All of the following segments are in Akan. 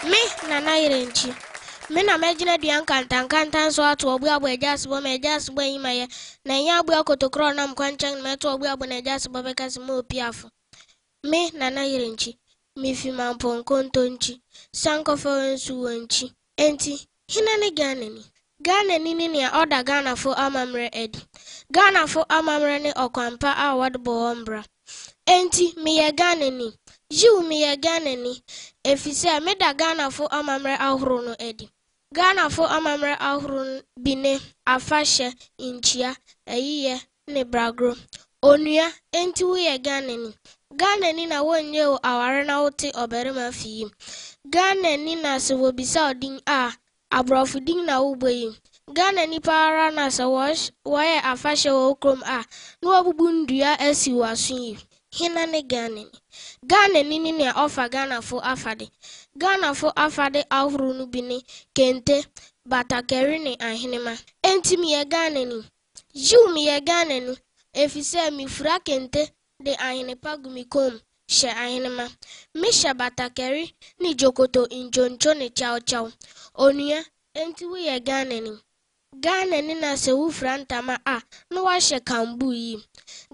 Me Nana Irenchi. Me na mejina duan kantan so ato obu abo ejasibo me ejasibo yimaye na nya abu akotokro na mkwanchan meto obu abo na ejasibo bekasi mo opiafo. Me Nana Irenchi. Me fi mamponko ntonchi. Sankofo wensu wenchi. Enti hinane ganeni. Ganeni ni ya oda Ghana fo amamre edi. Ghana fo amamre ni okwampa award bohombra. Enti miye ganeni. Jiu miye ganeni. Efise me da Ghana fo amamre ahuru no edi. Ghana fo amamre ahuru bine afashe inchia eyiye ne bragro. Onua enti wuye ganeni. Ganeni na wonye o aware na wote oberima fiyi. Ganeni na se wobisa odin a abrofu din na uboyi. Ganeni para na se waye afashe wo krom a no obubu ndua esi wasun. Hinane ganeni. Ganeni ni na ofa Ghana fo afade. Ghana fo afade ahuru no bine kente batakeri ne ahinema. Enti miye ganeni. Jiu miye ganeni. Efise mi fura kente de ahinepa gumikom she ahinema. Misha batakeri ni jokoto injoncho ne chow chow. Onua enti wuye ganeni. Ganeni na se wufra ntama a no washe kambu yi.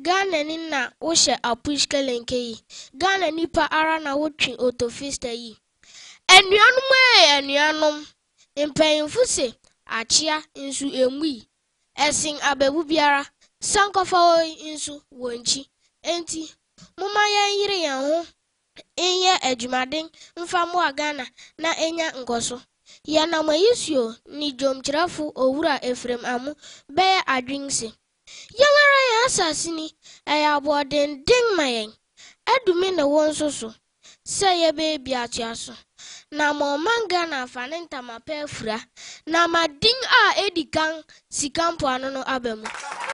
Ganeni na woshe apushke lenke yi. Ganeni pa ara na wotwi otofiste yi. Enuanum mpanyimfo se achia nsu emui. Esin abebu biara sankofo insu wonchi. Enti muma yire yan ho enye adwumaden mfa mo Ghana na enya ngoso. Ya na mayisio ni jomkirafu owura Efrem Amu be adwinse. Yangara ya asasini eya boden ding mayen. Edume na wonsoso. Se ye be biatiaso. Na mo manga na fanenta mapefura. Na mading a edikan sikampo anono abemu.